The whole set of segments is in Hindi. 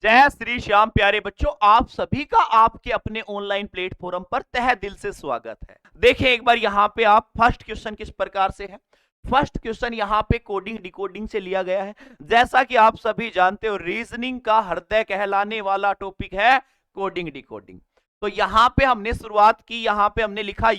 जय श्री श्याम प्यारे बच्चों, आप सभी का आपके अपने ऑनलाइन प्लेटफॉर्म पर तहे दिल से स्वागत है। देखें एक बार यहां पे आप फर्स्ट क्वेश्चन किस प्रकार से है। फर्स्ट क्वेश्चन यहां पे कोडिंग डिकोडिंग से लिया गया है। जैसा कि आप सभी जानते हो, रीजनिंग का हृदय कहलाने वाला टॉपिक है कोडिंग डिकोडिंग। तो यहां पे हमने शुरुआत की, यहां पे हमने लिखा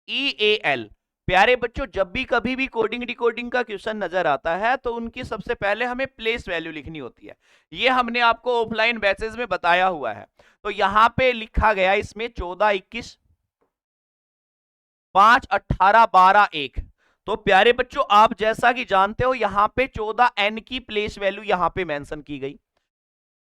UNREAL। प्यारे बच्चों, जब भी कभी भी कोडिंग डिकोडिंग का क्वेश्चन नजर आता है तो उनकी सबसे पहले हमें प्लेस वैल्यू लिखनी होती है। ये हमने आपको ऑफलाइन बैचेस में बताया हुआ है। तो यहां पे लिखा गया इसमें 14, 21, 5, 18, 12, 1। तो प्यारे बच्चों, आप जैसा कि जानते हो यहां पे 14 n की प्लेस वैल्यू यहां पे मेंशन की गई,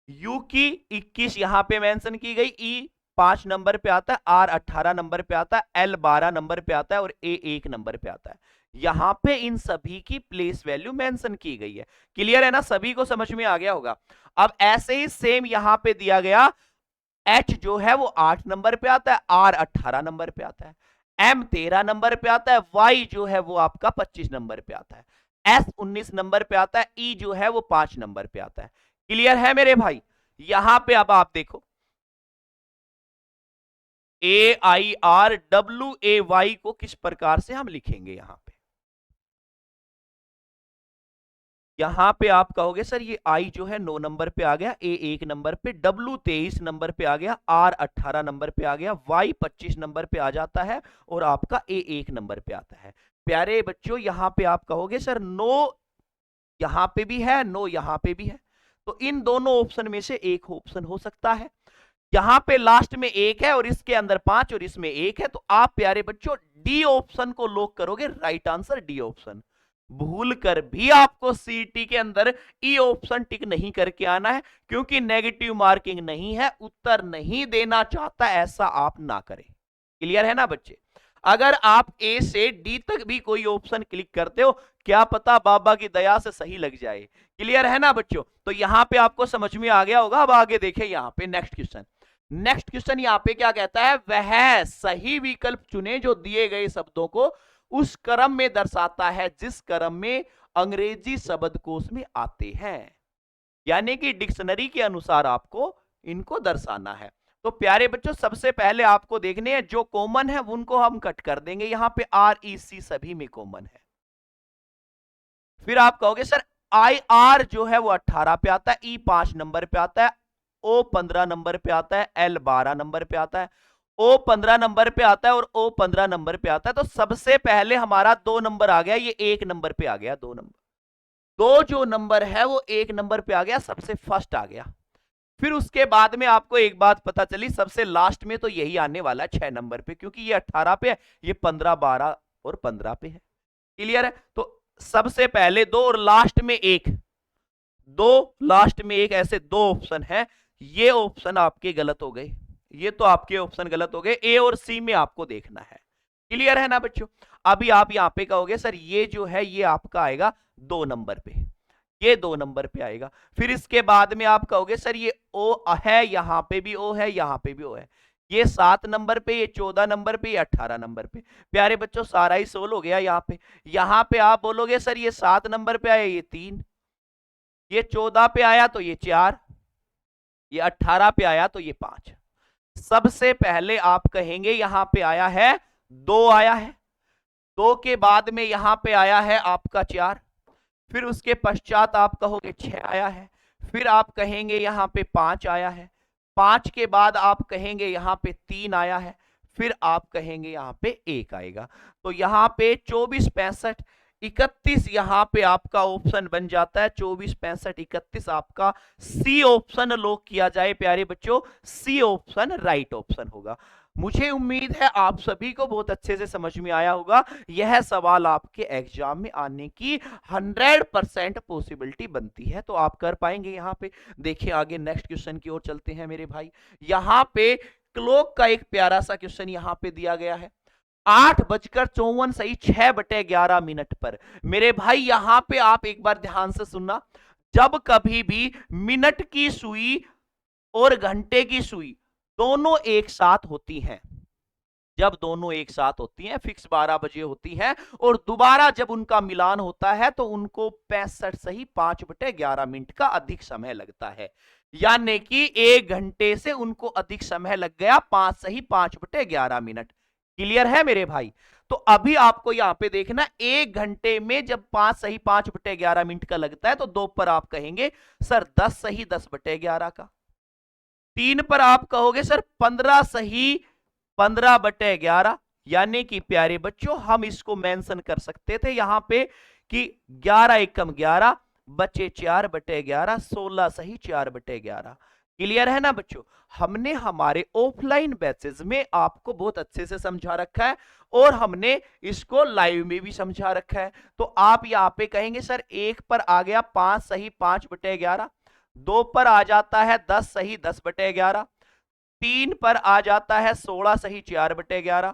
U की 21 यहां पे मेंशन की गई, E 5 नंबर पे आता है, R 18 नंबर पे आता है, L 12 नंबर पे आता है और A 1 नंबर पे आता है। यहां पे इन सभी की प्लेस वैल्यू मेंशन की गई है। क्लियर है ना, सभी को समझ में आ गया होगा। अब ऐसे ही सेम यहां पे दिया गया, H जो है वो 8 नंबर पे आता है, R 18 नंबर पे आता है, M 13 नंबर पे आता है, Y जो है वो आपका 25 नंबर पे आता है, S 19 नंबर पे आता है, E जो है वो 5 नंबर पे आता है। क्लियर है मेरे भाई। यहां पे अब आप देखो, AIRWAY को किस प्रकार से हम लिखेंगे। यहां पे आप कहोगे सर ये आई जो है 9 नंबर पे आ गया, ए 1 नंबर पे, डब्ल्यू 23 नंबर पे आ गया, आर 18 नंबर पे आ गया, वाई 25 नंबर पे आ जाता है और आपका ए 1 नंबर पे आता है। प्यारे बच्चों, यहां पे आप कहोगे सर नो यहां पे भी है, नो यहां पे भी है। तो इन दोनों ऑप्शन में से एक ऑप्शन हो सकता है। यहां पे लास्ट में एक है और इसके अंदर 5 और इसमें एक है, तो आप प्यारे बच्चों डी ऑप्शन को लॉक करोगे। Right answer D option. भूल कर भी आपको सीटी के अंदर ई ऑप्शन टिक नहीं करके आना है, क्योंकि नेगेटिव मार्किंग नहीं है, उत्तर नहीं देना चाहता ऐसा आप ना करें। क्लियर है ना बच्चे। अगर आप ए से डी तक भी कोई ऑप्शन क्लिक करते हो, क्या पता बाबा की दया से सही लग जाए। क्लियर है ना बच्चों। तो यहां पे आपको समझ में आ गया होगा। अब आगे देखें यहां पे नेक्स्ट क्वेश्चन। नेक्स्ट क्वेश्चन यहां पे क्या कहता है, वह सही विकल्प चुने जो दिए गए शब्दों को उस क्रम में दर्शाता है जिस क्रम में अंग्रेजी शब्दकोश में आते हैं। यानी कि डिक्शनरी के अनुसार आपको इनको दर्शाना है। तो प्यारे बच्चों, सबसे पहले आपको देखने हैं जो कॉमन है उनको हम कट कर देंगे। यहां पे REC सभी में कॉमन है। फिर आप कहोगे सर IR जो है वो 18 पे आता है, E 5 नंबर पे आता है, O 15 नंबर पे आता है, L 12 नंबर पे आता है, O 15 नंबर पे आता है और O 15 नंबर पे आता है। तो सबसे पहले हमारा 2 नंबर आ गया, ये 1 नंबर पे आ गया। 2 नंबर, दो जो नंबर है वो 1 नंबर पे आ गया, सबसे फर्स्ट आ गया। फिर उसके बाद में आपको एक बात पता चली, सबसे लास्ट में तो यही आने वाला है 6 नंबर पे, क्योंकि ये 18 पे है, ये 15, 12 और 15 पे है। क्लियर है। तो सबसे पहले 2 और लास्ट में 1, 2 लास्ट में 1, ऐसे 2 ऑप्शन है। ये ऑप्शन आपके गलत हो गए, ये तो आपके ऑप्शन गलत हो गए। ए और सी में आपको देखना है। क्लियर है ना बच्चों। अभी आप यहां पे कहोगे सर ये जो है ये आपका आएगा 2 नंबर पे, ये 2 नंबर पे आएगा। फिर इसके बाद में आप कहोगे सर ये ओ है, यहां पे भी ओ है, यहां पे भी ओ है, ये 7 नंबर पे, ये 14 नंबर पे, ये 18 नंबर पे। प्यारे बच्चों, सारा ही सोल हो गया यहां पे। यहां पे आप बोलोगे सर ये 7 नंबर पे आया, ये 3, ये 14 पे आया तो ये 4, ये 18 पे आया तो ये 5। सबसे पहले आप कहेंगे यहां पे आया है 2 आया है, 2 के बाद में यहां पे आया है आपका 4, फिर उसके पश्चात आप कहोगे 6 आया है, फिर आप कहेंगे यहां पे 5 आया है, 5 के बाद आप कहेंगे यहां पे 3 आया है, फिर आप कहेंगे यहां पे 1 आएगा। तो यहां पे 24, 65, 31 यहां पे आपका ऑप्शन बन जाता है। 24, 65, 31 आपका सी ऑप्शन लॉक किया जाए प्यारे बच्चों। सी ऑप्शन राइट ऑप्शन होगा। मुझे उम्मीद है आप सभी को बहुत अच्छे से समझ में आया होगा। यह सवाल आपके एग्जाम में आने की 100% पॉसिबिलिटी बनती है, तो आप कर पाएंगे। यहां पे देखिए आगे नेक्स्ट क्वेश्चन की ओर चलते हैं मेरे भाई। यहां पे क्लॉक का एक प्यारा सा क्वेश्चन यहां पे दिया गया है। 8:54 सही 6/11 पर। मेरे भाई यहां पे आप एक बार ध्यान से सुनना, जब कभी भी मिनट की सुई और घंटे की सुई दोनों एक साथ होती हैं, जब दोनों एक साथ होती हैं, फिक्स 12 बजे होती हैं, और दोबारा जब उनका मिलान होता है तो उनको 65 सही 5/11 का अधिक समय लगता है, यानी कि 1 घंटे से उनको अधिक समय लग गया 5 सही 5/11। क्लियर है मेरे भाई? तो अभी आपको यहां पे देखना, 1 घंटे में जब 5 सही 5/11 का लगता है तो 2 पर आप कहेंगे सर 10 सही 10/11 का, 3 पर आप कहोगे सर 15 सही 15/11, यानी कि प्यारे बच्चों हम इसको मेंशन कर सकते थे यहां पे कि 11 एकम 11 बचे 4/11, 16 सही 4/11। क्लियर है ना बच्चों? हमने हमारे ऑफलाइन बैचेस में आपको बहुत अच्छे से समझा रखा है और हमने इसको लाइव में भी समझा रखा है। तो आप यहां पे कहेंगे सर 1 पर आ गया 5 सही 5/11, 2 पर आ जाता है 10 सही 10/11, 3 पर आ जाता है 16 सही 4/11,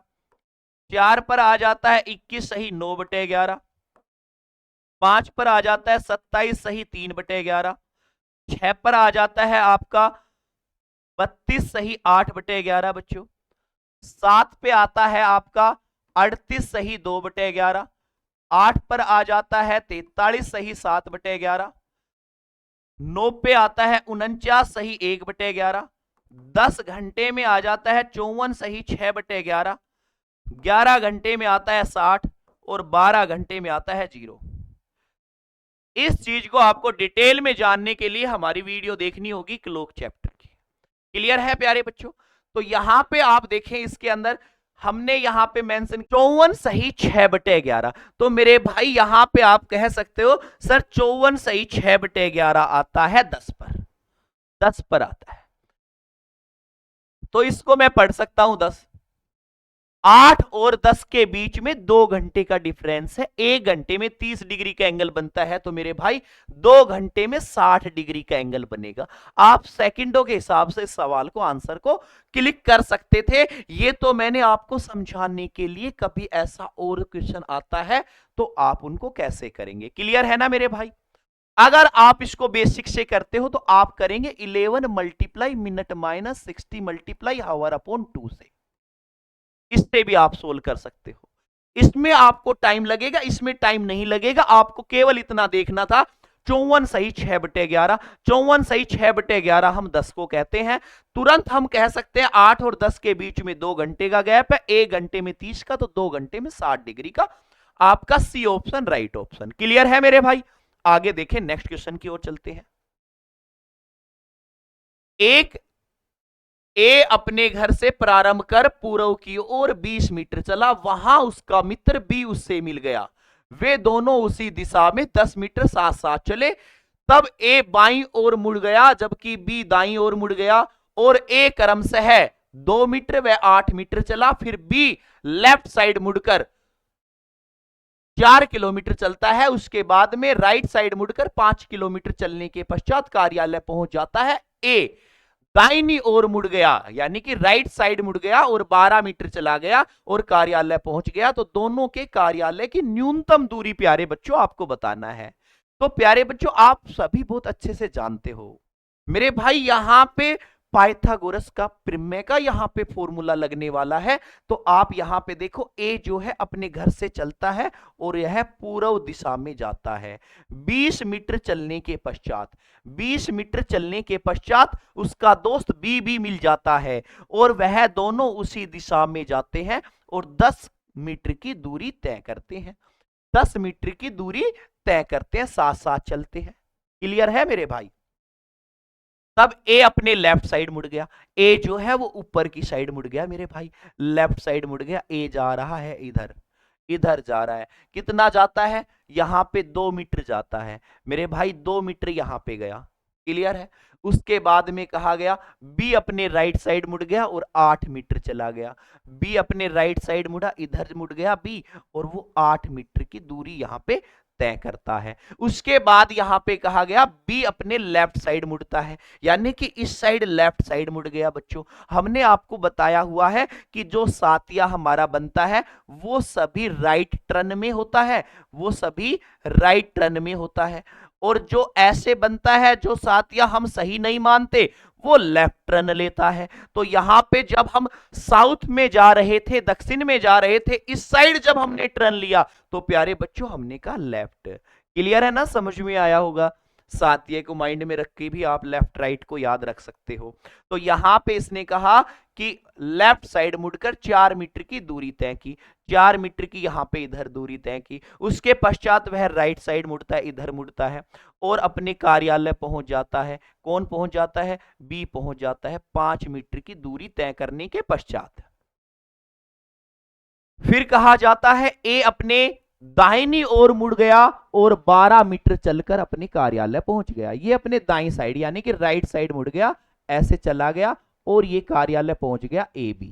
4 पर आ जाता है 21 सही 9/11, 5 पर आ जाता है 27 सही 3/11, 6 पर आ जाता है आपका 32 सही 8/11 बच्चों, 7 पे आता है आपका 38 सही 2/11, 8 पर आ जाता है 43 सही 7/11, 9 पे आता है 49 सही 1/11, 10 घंटे में आ जाता है 54 सही 6/11, 11 घंटे में आता है 60 और 12 घंटे में आता है 0। इस चीज को आपको डिटेल में जानने के लिए हमारी वीडियो देखनी होगी क्लॉक चैप्टर की। क्लियर है प्यारे बच्चों? तो यहां पे आप देखें, इसके अंदर हमने यहां पे मेंशन 54 सही 6/11, तो मेरे भाई यहां पे आप कह सकते हो सर 54 सही 6/11 आता है 10 पर, 10 पर आता है, तो इसको मैं पढ़ सकता हूं 10, 8 और 10 के बीच में 2 घंटे का डिफरेंस है, 1 घंटे में 30 डिग्री का एंगल बनता है, तो मेरे भाई 2 घंटे में 60 डिग्री का एंगल बनेगा। आप सेकंडों के हिसाब से इस सवाल को आंसर को क्लिक कर सकते थे। ये तो मैंने आपको समझाने के लिए, कभी ऐसा और क्वेश्चन आता है तो आप उनको कैसे करेंगे। क्लियर है ना मेरे भाई? अगर आप इसको बेसिक से करते हो तो आप करेंगे 11 मल्टीप्लाई मिनट माइनस 60 मल्टीप्लाई हावर अपॉन 2 से, इससे भी आप सोल्व कर सकते हो। इसमें आपको टाइम लगेगा, इसमें टाइम नहीं लगेगा, आपको केवल इतना देखना था 54 सही 6/11, 54 सही 6/11 हम 10 को कहते हैं। तुरंत हम कह सकते हैं 8 और 10 के बीच में 2 घंटे का गैप है, 1 घंटे में 30 का, तो 2 घंटे में 60 डिग्री का। आपका C option right option. Clear है मेरे भाई? आगे देखें, नेक्स्ट क्वेश्चन की ओर चलते हैं। एक ए अपने घर से प्रारंभ कर पूर्व की ओर 20 मीटर चला, वहां उसका मित्र बी उससे मिल गया, वे दोनों उसी दिशा में 10 मीटर साथ साथ चले। तब ए बाईं ओर मुड़ गया जबकि बी दाईं ओर मुड़ गया, और ए क्रमशः 2 मीटर व 8 मीटर चला। फिर बी लेफ्ट साइड मुड़कर 4 किलोमीटर चलता है, उसके बाद में राइट साइड मुड़कर 5 किलोमीटर चलने के पश्चात कार्यालय पहुंच जाता है। ए दाहिनी ओर मुड़ गया, यानी कि राइट साइड मुड़ गया और 12 मीटर चला गया और कार्यालय पहुंच गया। तो दोनों के कार्यालय की न्यूनतम दूरी प्यारे बच्चों आपको बताना है। तो प्यारे बच्चों आप सभी बहुत अच्छे से जानते हो मेरे भाई, यहां पे पाइथागोरस का प्रमेय का यहां पे फॉर्मूला लगने वाला है। तो आप यहां पे देखो, ए जो है अपने घर से चलता है और यह पूर्व दिशा में जाता है। 20 मीटर चलने के पश्चात 20 मीटर चलने के पश्चात उसका दोस्त बी भी मिल जाता है और वह दोनों उसी दिशा में जाते हैं और 10 मीटर की दूरी तय करते हैं। 10 मीटर की दूरी तय करते हैं, साथ साथ चलते हैं। क्लियर है मेरे भाई? तब ए अपने लेफ्ट साइड मुड़ गया, ए जो है वो ऊपर की साइड मुड़ गया मेरे भाई, लेफ्ट साइड मुड़ गया। ए जा रहा है इधर, इधर जा रहा है। कितना जाता है? यहां पे 2 मीटर जाता है मेरे भाई, 2 मीटर यहां पे गया। क्लियर है? उसके बाद में कहा गया बी अपने राइट साइड मुड़ गया और 8 मीटर चला गया। बी अपने राइट साइड मुड़ा, इधर मुड़ गया बी, और वो 8 मीटर की दूरी यहां पे तय करता है। उसके बाद यहां पे कहा गया बी अपने लेफ्ट साइड मुड़ता है, यानी कि इस साइड लेफ्ट साइड मुड़ गया। बच्चों हमने आपको बताया हुआ है कि जो सातिया हमारा बनता है वो सभी राइट टर्न में होता है, वो सभी राइट टर्न में होता है। और जो ऐसे बनता है, जो सातिया हम सही नहीं मानते, वो लेफ्ट टर्न लेता है। तो यहां पे जब हम साउथ में जा रहे थे, दक्षिण में जा रहे थे, इस साइड जब हमने टर्न लिया तो प्यारे बच्चों हमने कहा लेफ्ट। क्लियर है ना, समझ में आया होगा। साथिये को माइंड में रख के भी आप लेफ्ट राइट को याद रख सकते हो। तो यहां पे इसने कहा कि लेफ्ट साइड मुड़कर 4 मीटर की दूरी तय की, 4 मीटर की यहां पे इधर दूरी तय की। उसके पश्चात वह राइट साइड मुड़ता है, इधर मुड़ता है और अपने कार्यालय पहुंच जाता है। कौन पहुंच जाता है? बी पहुंच जाता है 5 मीटर की दूरी तय करने के पश्चात। फिर कहा जाता है ए अपने दाहिनी ओर मुड़ गया और 12 मीटर चलकर अपने कार्यालय पहुंच गया। ये अपने दाई साइड यानी कि राइट साइड मुड़ गया, ऐसे चला गया और ये कार्यालय पहुंच गया ए बी।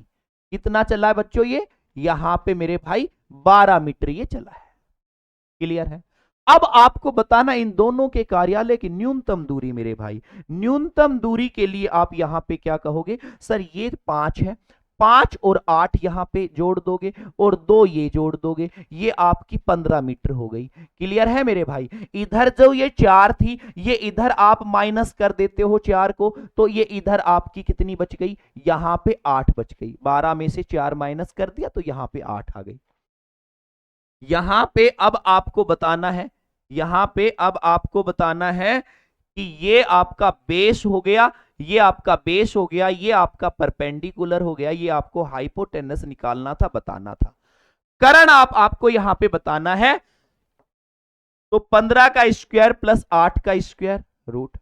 कितना चला है बच्चों? ये यहां पे मेरे भाई 12 मीटर ये चला है। क्लियर है? अब आपको बताना इन दोनों के कार्यालय की न्यूनतम दूरी मेरे भाई। न्यूनतम दूरी के लिए आप यहां पे क्या कहोगे? सर ये 5 है, 5 और 8 यहां पे जोड़ दोगे और 2 ये जोड़ दोगे, ये आपकी 15 मीटर हो गई। क्लियर है मेरे भाई? इधर जो ये 4 थी, ये इधर आप माइनस कर देते हो 4 को, तो ये इधर आपकी कितनी बच गई? यहां पे 8 बच गई। 12 में से 4 माइनस कर दिया तो यहां पे 8 आ गई। यहां पे अब आपको बताना है, यहां पे अब आपको बताना है कि ये आपका बेस हो गया, ये आपका बेस हो गया, ये आपका परपेंडिकुलर हो गया, ये आपको हाइपोटेनस निकालना था, बताना था। करण आपको यहां पे बताना है। तो 15 का स्क्वायर प्लस 8 का स्क्वायर रूट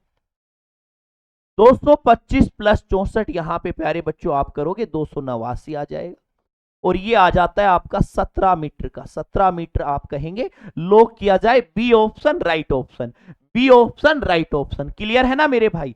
225 प्लस 64 यहां पे प्यारे बच्चों आप करोगे 289 आ जाएगा और ये आ जाता है आपका 17 मीटर का। 17 मीटर आप कहेंगे, लॉक किया जाए B option right option, B option right option. Clear है ना मेरे भाई?